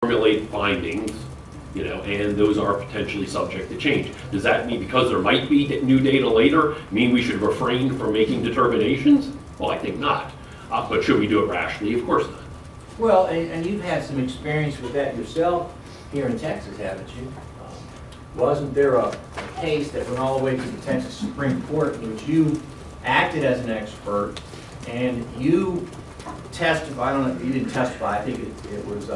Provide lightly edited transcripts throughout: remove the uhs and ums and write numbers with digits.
formulate findings, you know, and those are potentially subject to change. Does that mean, because there might be new data later, mean we should refrain from making determinations? Well, I think not. But should we do it rationally? Of course not. Well, and you've had some experience with that yourself here in Texas, haven't you? Wasn't there a case that went all the way to the Texas Supreme Court in which you acted as an expert and you testified, I don't know, you didn't testify, I think it was,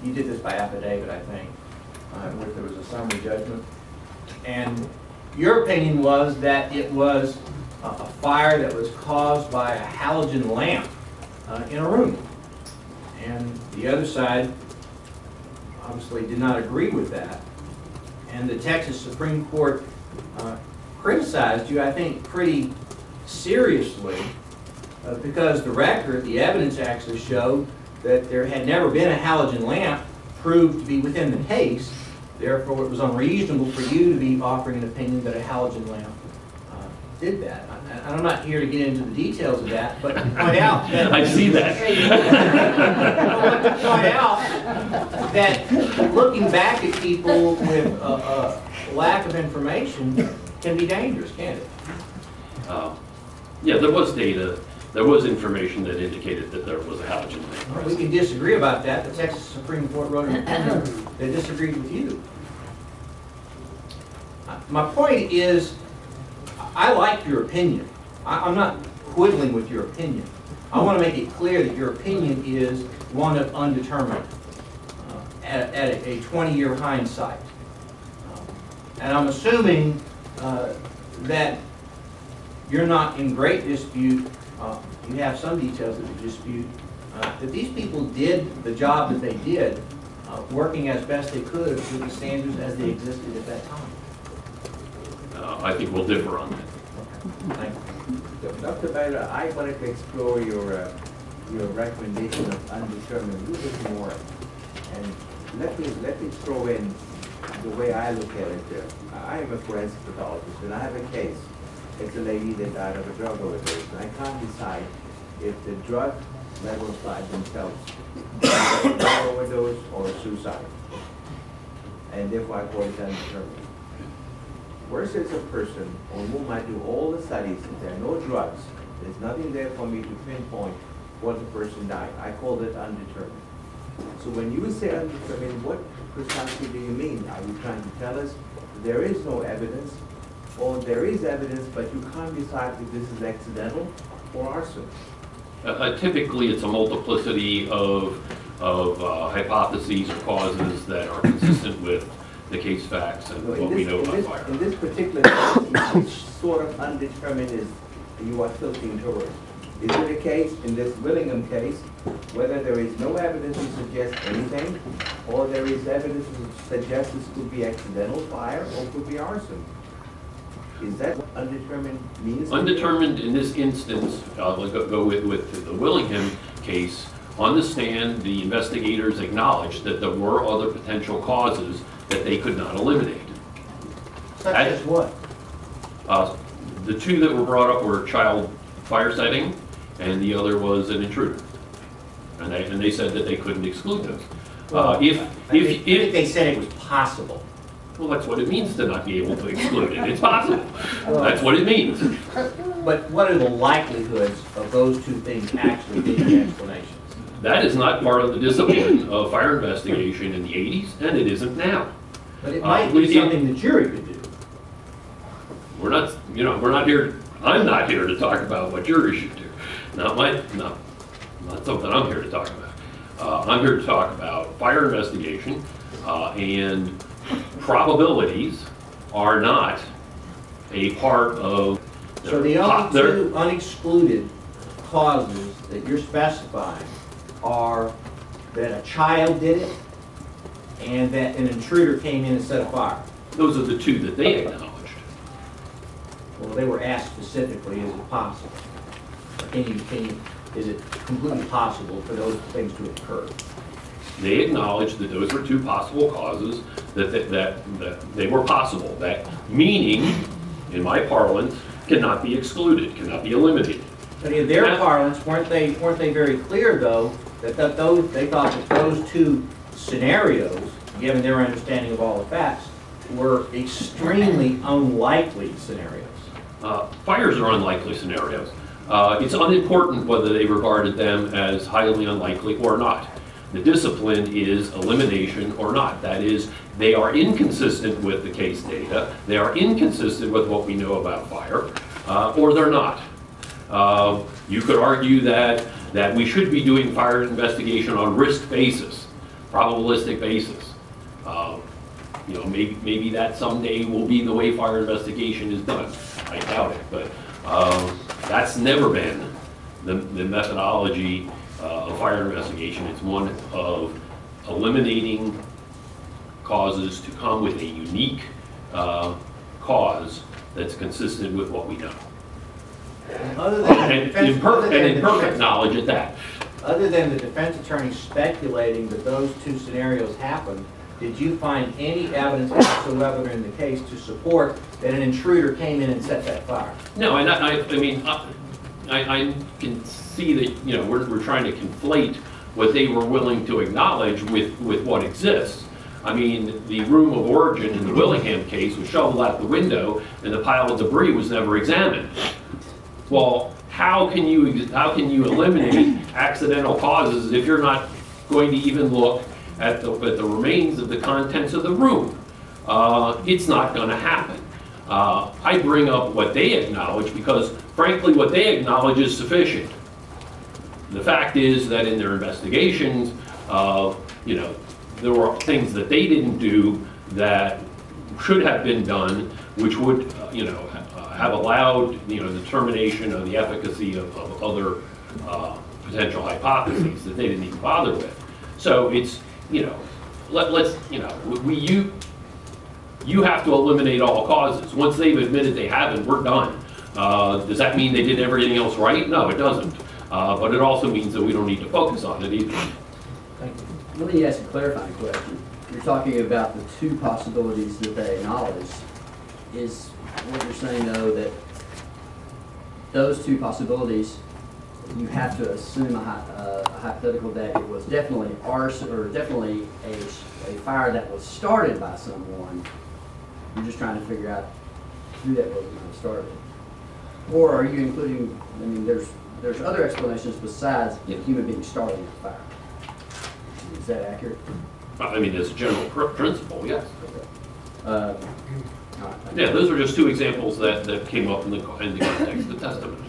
you did this by affidavit, I think, where there was a summary judgment. And your opinion was that it was a fire that was caused by a halogen lamp in a room. And the other side obviously did not agree with that. And the Texas Supreme Court criticized you, I think, pretty seriously because the record, the evidence actually showed that there had never been a halogen lamp proved to be within the case. Therefore, it was unreasonable for you to be offering an opinion that a halogen lamp did that. And I'm not here to get into the details of that, but to point out that I see that. I want to point out that looking back at people with a lack of information can be dangerous, can't it? Yeah, there was data, there was information that indicated that there was a halogen lamp. Well, we can disagree about that. The Texas Supreme Court wrote an opinion that disagreed with you. My point is, I like your opinion. I'm not quibbling with your opinion. I want to make it clear that your opinion is one of undetermined at a 20-year hindsight. And I'm assuming that you're not in great dispute. You have some details of the dispute. That these people did the job that they did, working as best they could with the standards as they existed at that time. I think we'll differ on that. Thank you. Dr. Beyler, I wanted to explore your recommendation of undetermined a little bit more. And let me throw in the way I look at it. I am a forensic pathologist, and I have a case. It's a lady that died of a drug overdose, and I can't decide if the drug levels by themselves are a drug overdose or a suicide. And therefore I call it undetermined. Versus a person on whom I do all the studies, if there are no drugs, there's nothing there for me to pinpoint what the person died. I call it undetermined. So when you say undetermined, what precisely do you mean? Are you trying to tell us there is no evidence, or there is evidence, but you can't decide if this is accidental or arson? Typically, it's a multiplicity of hypotheses or causes that are consistent with the case facts and what we know about fire. In this particular case, which sort of undetermined is you are tilting towards? Is it a case, in this Willingham case, whether there is no evidence to suggest anything, or there is evidence to suggest this could be accidental fire or could be arson? Is that what undetermined means? Undetermined in this instance, let's go with the Willingham case. On the stand, the investigators acknowledged that there were other potential causes that they could not eliminate. Such as what? The two that were brought up were child fire setting, and the other was an intruder. And they said that they couldn't exclude those. If they said it was possible. Well, that's what it means to not be able to exclude it. It's possible. That's what it means. But what are the likelihoods of those two things actually being explanations? That is not part of the discipline of fire investigation in the 80s, and it isn't now. But it might be something the jury could do. We're not here. I'm not here to talk about what juries should do. Not something I'm here to talk about. I'm here to talk about fire investigation, and probabilities are not a part of. So the only two unexcluded causes that you're specifying are that a child did it and that an intruder came in and set a fire. Those are the two that they acknowledged. Well, they were asked specifically, is it possible? Is it completely possible for those things to occur? They acknowledged that those were two possible causes, that they were possible. That meaning, in my parlance, cannot be excluded, cannot be eliminated. But in their parlance, weren't they very clear though that they thought that those two scenarios, given their understanding of all the facts, were extremely unlikely scenarios. Fires are unlikely scenarios. It's unimportant whether they regarded them as highly unlikely or not. The discipline is elimination or not. That is, they are inconsistent with the case data, they are inconsistent with what we know about fire, or they're not. You could argue that we should be doing fire investigation on risk basis, probabilistic basis. You know, maybe that someday will be the way fire investigation is done. I doubt it, but that's never been the methodology of fire investigation. It's one of eliminating causes to come with a unique cause that's consistent with what we know. Other than And imperfect knowledge at that. Other than the defense attorney speculating that those two scenarios happened, did you find any evidence whatsoever in the case to support that an intruder came in and set that fire? No, and I mean, I can see that, you know, we're trying to conflate what they were willing to acknowledge with what exists. I mean, the room of origin in the Willingham case was shoveled out the window and the pile of debris was never examined. Well, how can you eliminate accidental causes if you're not going to even look at the remains of the contents of the room? It's not going to happen. I bring up what they acknowledge because, frankly, what they acknowledge is sufficient. The fact is that in their investigations, you know, there were things that they didn't do that should have been done, which would, you know, have allowed, you know, determination of the efficacy of other potential hypotheses that they didn't even bother with. So it's, you know, let's, you know, you have to eliminate all causes. Once they've admitted they haven't, we're done. Does that mean they did everything else right? No, it doesn't. But it also means that we don't need to focus on it either. Thank you. Let me ask a clarifying question. You're talking about the two possibilities that they acknowledge. Is what you're saying, though, that those two possibilities, you have to assume a hypothetical that it was definitely arson, or definitely a fire that was started by someone. You're just trying to figure out who that was when it started. Or are you including, I mean, there's other explanations besides a human being starting a fire. Is that accurate? I mean, as a general principle, yes. All right, Yeah, those are just two examples that came up in the context of the testimony.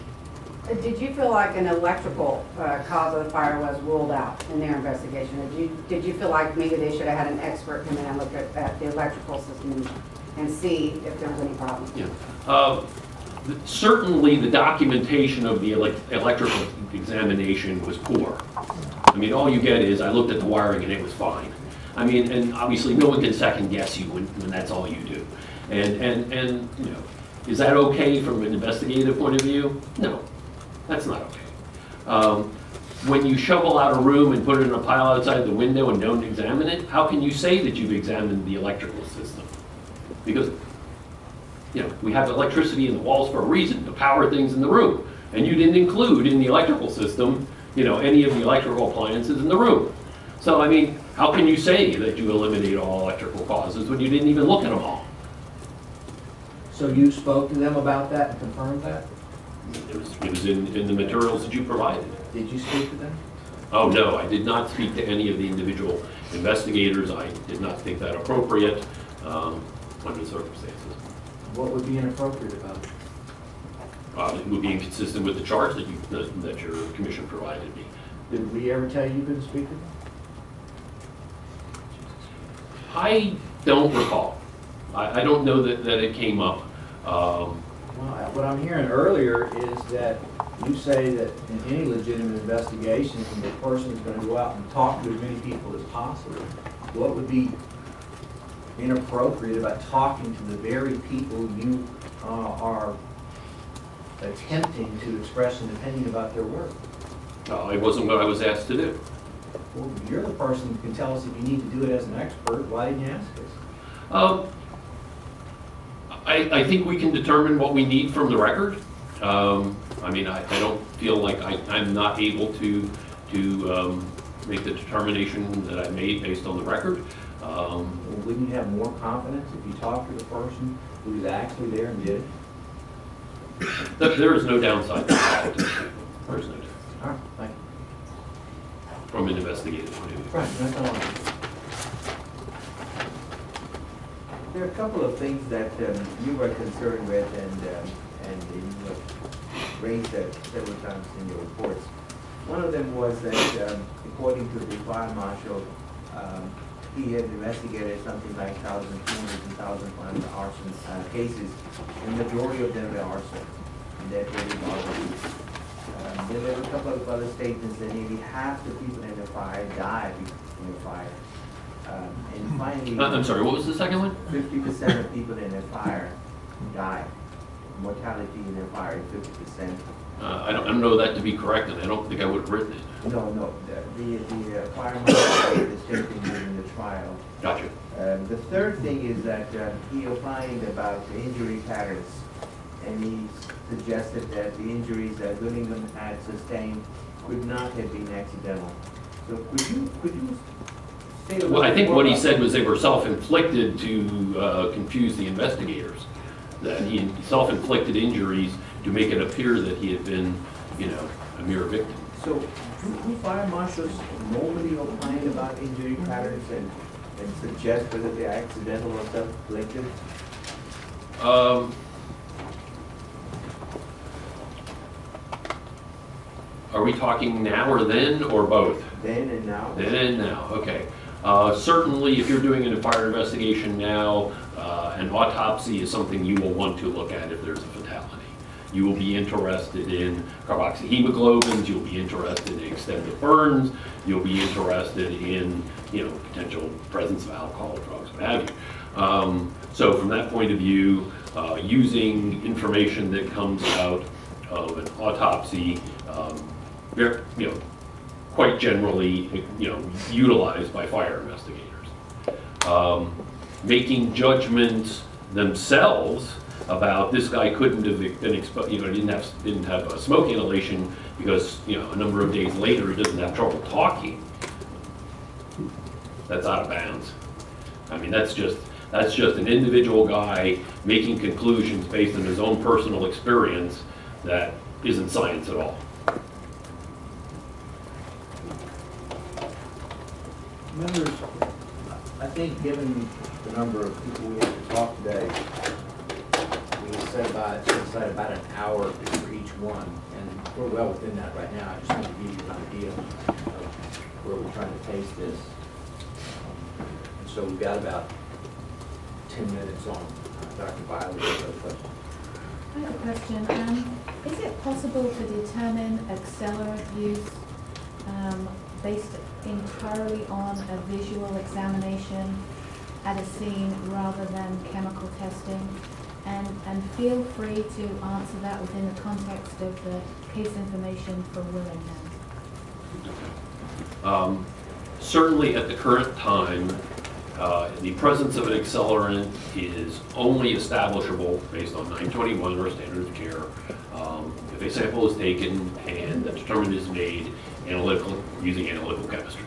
Did you feel like an electrical cause of the fire was ruled out in their investigation? Did you feel like maybe they should have had an expert come in and look at the electrical system and see if there was any problem? Yeah. Certainly the documentation of the electrical examination was poor. I mean, all you get is, I looked at the wiring and it was fine. I mean, and obviously no one can second guess you when that's all you do. And you know, is that okay from an investigative point of view? No, that's not okay. When you shovel out a room and put it in a pile outside the window and don't examine it, how can you say that you've examined the electrical system? Because, you know, we have electricity in the walls for a reason, to power things in the room. And you didn't include in the electrical system, you know, any of the electrical appliances in the room. So, I mean, how can you say that you eliminate all electrical causes when you didn't even look at them all? So you spoke to them about that and confirmed that? It was in the materials that you provided. Did you speak to them? Oh, no, I did not speak to any of the individual investigators. I did not think that appropriate under the circumstances. What would be inappropriate about it? It would be inconsistent with the charge that your commission provided me. Did we ever tell you you couldn't speak to them? I don't recall. I don't know that it came up. Well, what I'm hearing earlier is that you say that in any legitimate investigation, the person is going to go out and talk to as many people as possible. What would be inappropriate about talking to the very people you are attempting to express an opinion about their work? It wasn't what I was asked to do. Well, you're the person who can tell us if you need to do it as an expert. Why didn't you ask us? I think we can determine what we need from the record. I mean, I don't feel like I'm not able to make the determination that I made based on the record. Wouldn't you have more confidence if you talked to the person who's actually there and did it? There is no downside to talking to these people. There's no downside. All right, thank you. From an investigative point of view. Right, that's all I want. There are a couple of things that you were concerned with, and you have raised that several times in your reports. One of them was that, according to the fire marshal, he had investigated something like 1,200 and 1,500 arson cases, and the majority of them were arson. And that really bothered me. Then there were a couple of other statements that nearly half the people in the fire died in the fire. And finally, I'm sorry, what was the second one? 50% of people in a fire die. Mortality in a fire is 50%. I don't know that to be correct, and I don't think I would have written it. No, the fire marshal said the same thing during the trial. Gotcha. The third thing is that he opined about the injury patterns, and he suggested that the injuries that Willingham had sustained could not have been accidental. So could you say a little Well, I think more what he about said was they were self-inflicted to confuse the investigators. That he self-inflicted injuries to make it appear that he had been, a mere victim. So do fire marshals normally opine about injury patterns and suggest whether they're accidental or self-inflicted? Are we talking now or then, or both? Then and now? Then and now, okay. Certainly, if you're doing a fire investigation now, an autopsy is something you will want to look at if there's a fatality. You will be interested in carboxyhemoglobins, you'll be interested in extent of burns, you'll be interested in, potential presence of alcohol, drugs, what have you. So from that point of view, using information that comes out of an autopsy, quite generally, utilized by fire investigators. Making judgments themselves about this guy couldn't have been exposed, didn't have a smoke inhalation because, a number of days later he doesn't have trouble talking. That's out of bounds. I mean, that's just an individual guy making conclusions based on his own personal experience that isn't science at all. Members, I think given the number of people we have to talk today, we set aside about an hour for each one, and we're well within that right now. I just want to give you an idea of where we're trying to pace this. And so we've got about 10 minutes on Dr. Beyler. I have a question. Is it possible to determine accelerant use based entirely on a visual examination at a scene rather than chemical testing? And feel free to answer that within the context of the case information for Willingham. Certainly at the current time, the presence of an accelerant is only establishable based on 921 or standard of care if a sample is taken and the determination is made using analytical chemistry.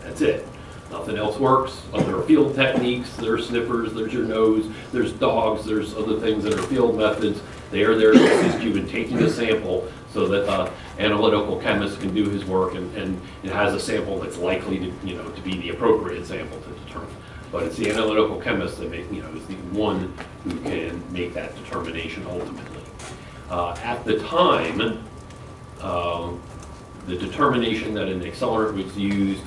That's it. Nothing else works. There are field techniques, there are sniffers, there's your nose, there's dogs, there's other things that are field methods. They are there to assist you in taking a sample so that analytical chemist can do his work and it has a sample that's likely to, to be the appropriate sample to determine. But it's the analytical chemist that is the one who can make that determination ultimately. At the time, the determination that an accelerant was used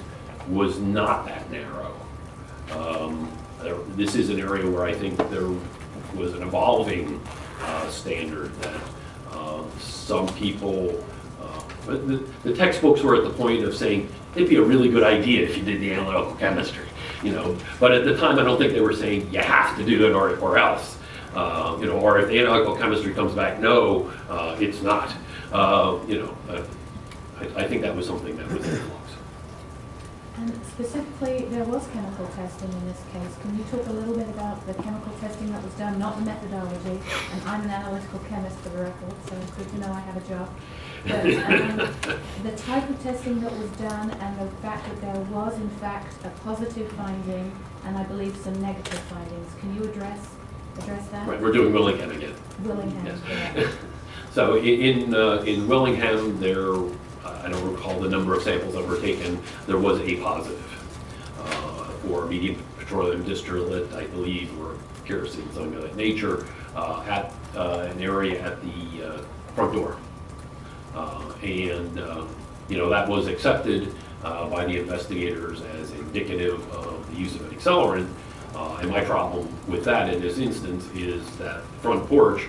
was not that narrow. This is an area where I think there was an evolving standard that some people, the textbooks were at the point of saying it'd be a really good idea if you did the analytical chemistry, But at the time, I don't think they were saying you have to do it or else, or if the analytical chemistry comes back, no, it's not. I think that was something that was in flux. And specifically, there was chemical testing in this case. Can you talk a little bit about the chemical testing that was done, not the methodology? And I'm an analytical chemist for the record, so it's good to know I have a job. But the type of testing that was done and the fact that there was in fact a positive finding and I believe some negative findings. Can you address that? Right, we're doing Willingham again. Willingham, Yes. yeah. So in Willingham, there, I don't recall the number of samples that were taken, there was a positive for medium petroleum distillate, I believe, or kerosene, something of that nature, at an area at the front door. That was accepted by the investigators as indicative of the use of an accelerant. And my problem with that in this instance is that the front porch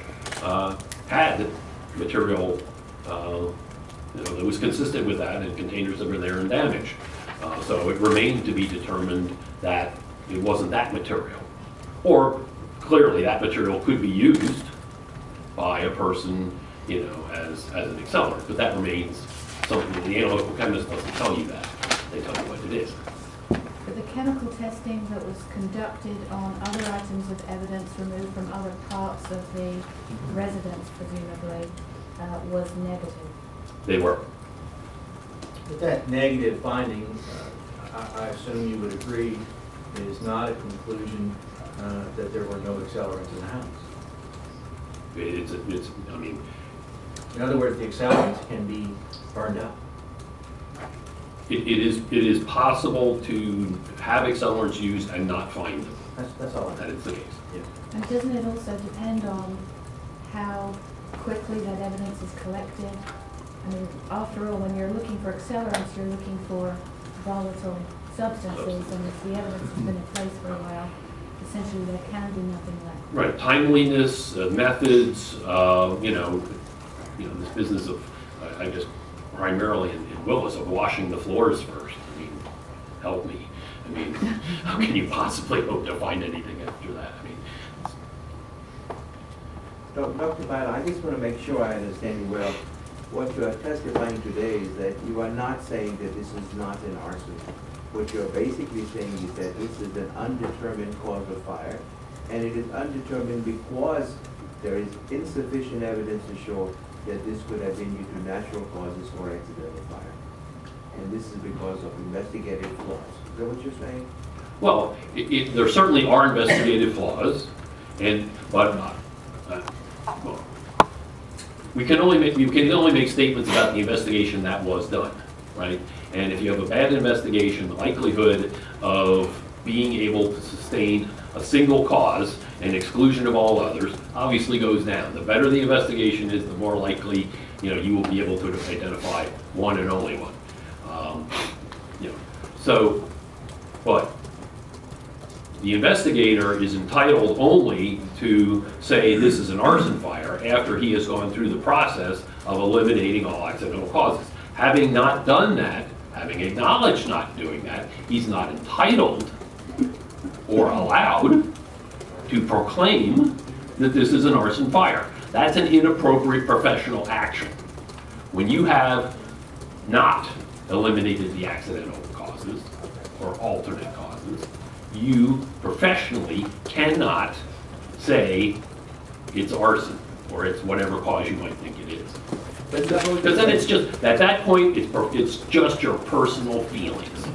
had material that was consistent with that, and containers that were there and damaged. So it remained to be determined that it wasn't that material. Or clearly that material could be used by a person, as an accelerant, but that remains something that the analytical chemist doesn't tell you that. They tell you what it is. But the chemical testing that was conducted on other items of evidence removed from other parts of the residence, presumably, was negative. They were. But that negative finding, I assume you would agree, is not a conclusion that there were no accelerants in the house. In other words, the accelerants can be burned up. It is possible to have accelerants used and not find them. That's all. That is the case. Yeah. And doesn't it also depend on how quickly that evidence is collected? I mean, after all, when you're looking for accelerants, you're looking for volatile substances, and if the evidence has been in place for a while, essentially there can be nothing left. Right, timeliness, methods, this business of, I guess, primarily in Willis, of washing the floors first. I mean, help me. I mean, how can you possibly hope to find anything after that? I mean, Dr. Beyler, I just want to make sure I understand you well. What you are testifying today is that you are not saying that this is not an arson. What you're basically saying is that this is an undetermined cause of fire, and it is undetermined because there is insufficient evidence to show that this could have been due to natural causes or accidental fire. And this is because of investigative flaws. Is that what you're saying? well, there certainly are investigative flaws, but we can only make statements about the investigation that was done, right? And if you have a bad investigation, the likelihood of being able to sustain a single cause and exclusion of all others obviously goes down. The better the investigation is, the more likely you will be able to identify one and only one. But the investigator is entitled only to say this is an arson fire after he has gone through the process of eliminating all accidental causes. Having not done that, having acknowledged not doing that, he's not entitled or allowed to proclaim that this is an arson fire. That's an inappropriate professional action. When you have not eliminated the accidental causes or alternate causes, you professionally cannot say it's arson or it's whatever cause you might think it is. Because then it's just, at that point, it's just your personal feelings.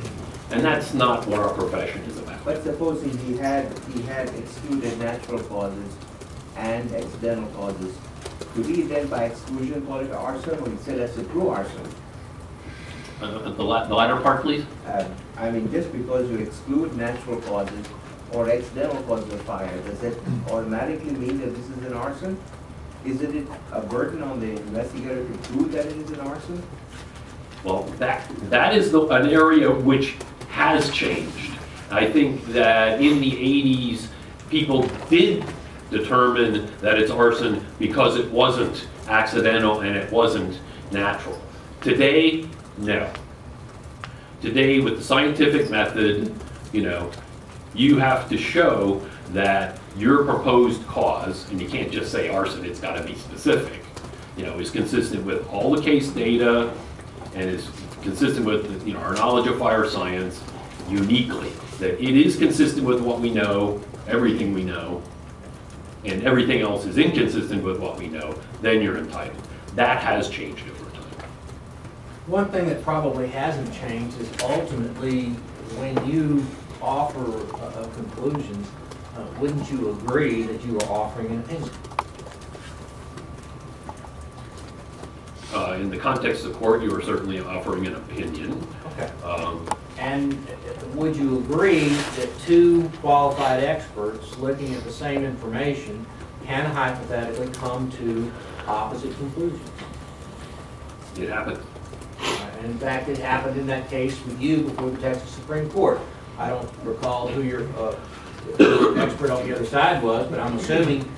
And that's not what our profession is about. But supposing he had excluded natural causes and accidental causes, could he then by exclusion call it arson, or he said that's a true arson? The latter part, please? I mean, just because you exclude natural causes or accidental causes of fire, does it automatically mean that this is an arson? Isn't it a burden on the investigator to prove that it is an arson? Well, that is an area which has changed. I think that in the 80s, people did determine that it's arson because it wasn't accidental and it wasn't natural. Today, no. Today, with the scientific method, you have to show that your proposed cause, and you can't just say arson, it's got to be specific, is consistent with all the case data and is consistent with, our knowledge of fire science uniquely, that it is consistent with what we know, everything we know, and everything else is inconsistent with what we know, then you're entitled. That has changed over time. One thing that probably hasn't changed is ultimately when you offer a conclusion, wouldn't you agree that you are offering an opinion? In the context of court, you are certainly offering an opinion. Okay. And would you agree that two qualified experts looking at the same information can hypothetically come to opposite conclusions? It happened. And in fact, it happened in that case with you before the Texas Supreme Court. I don't recall who your expert on the other side was, but I'm assuming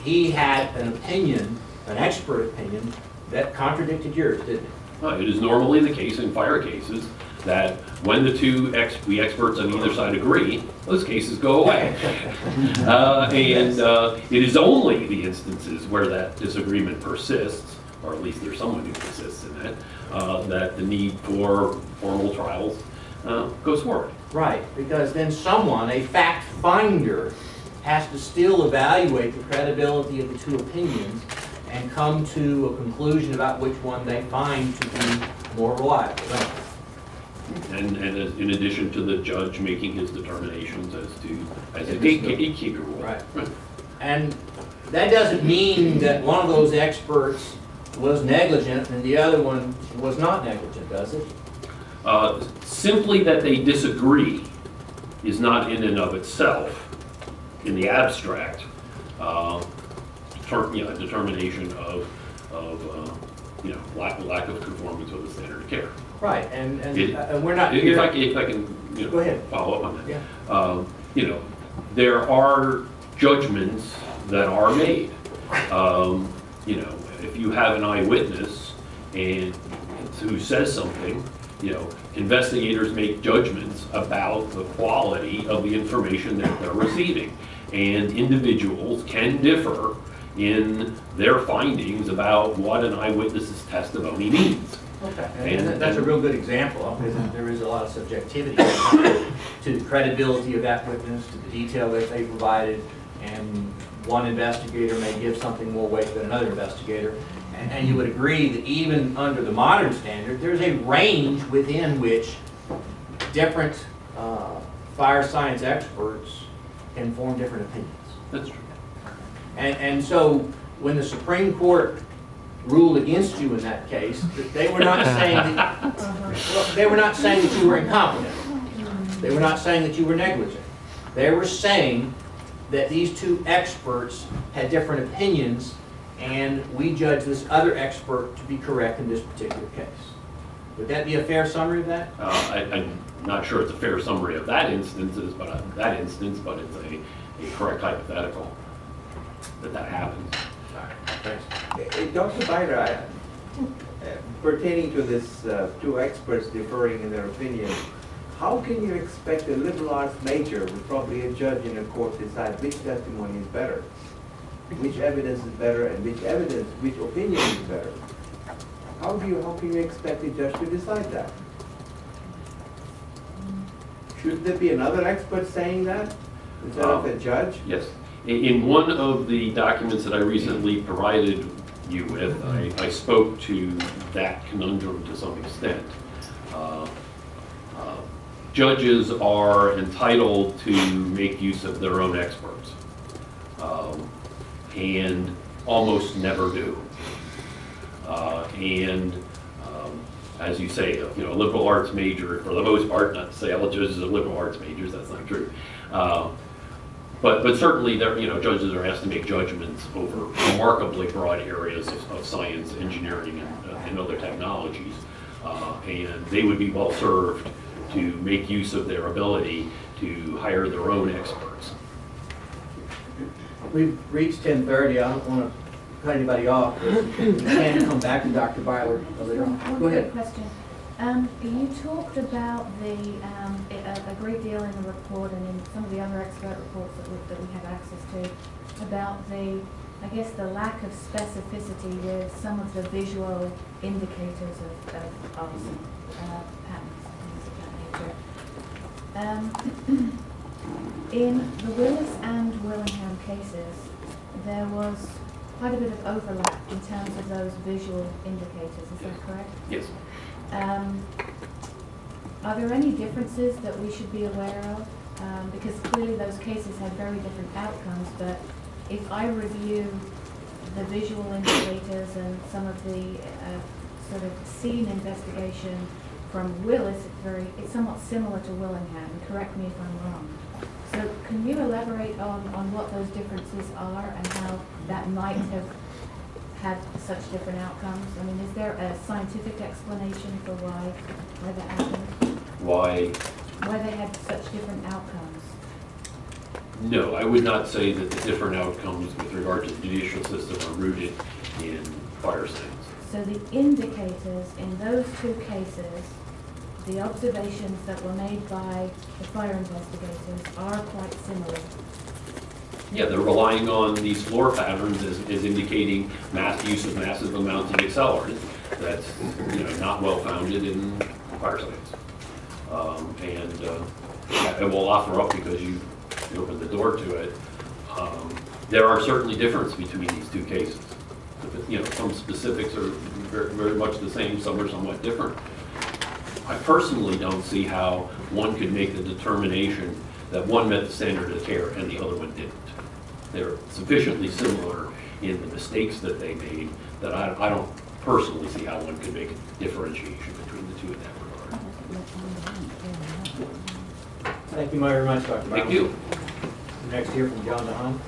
he had an opinion, an expert opinion, that contradicted yours, didn't it? It is normally the case in fire cases that when the experts on either side agree, those cases go away. It is only the instances where that disagreement persists, or at least there's someone who persists in that, that the need for formal trials goes forward. Right, because then someone, a fact finder, has to still evaluate the credibility of the two opinions and come to a conclusion about which one they find to be more reliable. Right? And in addition to the judge making his determinations as a gatekeeper rule. Right. And that doesn't mean that one of those experts was negligent and the other one was not negligent, does it? Simply that they disagree is not in and of itself, in the abstract, determination of lack of conformance with the standard of care. Right, and we're not here. If I can Go ahead. follow up on that. Yeah. There are judgments that are made. If you have an eyewitness and who says something, investigators make judgments about the quality of the information that they're receiving. And individuals can differ in their findings about what an eyewitness's testimony means. Okay, and that's a real good example, because there is a lot of subjectivity to the credibility of that witness, to the detail that they provided, and one investigator may give something more weight than another investigator. And you would agree that even under the modern standard, there's a range within which different fire science experts can form different opinions. That's true. And so when the Supreme Court ruled against you in that case, they were not saying that, well, they were not saying that you were incompetent. They were not saying that you were negligent. They were saying that these two experts had different opinions, and we judge this other expert to be correct in this particular case. Would that be a fair summary of that? I'm not sure it's a fair summary of that instance, but it's a correct hypothetical that happens. All right, thanks. Dr. Beyler, pertaining to this two experts differing in their opinion, how can you expect a liberal arts major, with probably a judge in a court, decide which testimony is better, which evidence is better, and which opinion is better? How can you expect a judge to decide that? Should there be another expert saying that instead of a judge? Yes. In one of the documents that I recently provided you with, I spoke to that conundrum to some extent. Judges are entitled to make use of their own experts, and almost never do. As you say, a liberal arts major, for the most part, not to say all judges are liberal arts majors, that's not true. But certainly, judges are asked to make judgments over remarkably broad areas of science, engineering, and other technologies, and they would be well served to make use of their ability to hire their own experts. We've reached 10:30. I don't want to cut anybody off. We can come back to Dr. Beyler later on. Go One ahead. quick question. You talked about a great deal in the report and in some of the other expert reports that we have access to about the lack of specificity with some of the visual indicators of arson. patterns, things of that nature. In the Willis and Willingham cases, there was quite a bit of overlap in terms of those visual indicators, is that correct? Yes. Are there any differences that we should be aware of? Because clearly those cases had very different outcomes, but if I review the visual indicators and some of the sort of scene investigation from Willis, it's somewhat similar to Willingham. Correct me if I'm wrong. So can you elaborate on what those differences are and how that might have had such different outcomes? I mean, is there a scientific explanation for why that happened? Why? Why they had such different outcomes? No, I would not say that the different outcomes with regard to the judicial system are rooted in fire science. So the indicators in those two cases, the observations that were made by the fire investigators are quite similar. Yeah, they're relying on these floor patterns as indicating mass use of massive amounts of accelerant. That's, you know, not well founded in fire science. I will offer up, because you opened the door to it, there are certainly differences between these two cases. You know, some specifics are very, very much the same, some are somewhat different. I personally don't see how one could make the determination that one met the standard of care and the other one didn't. They're sufficiently similar in the mistakes that they made that I don't personally see how one could make a differentiation between the two in that regard. Thank you very much, Dr. Beyler. Thank you. Next, hear from John DeHaan.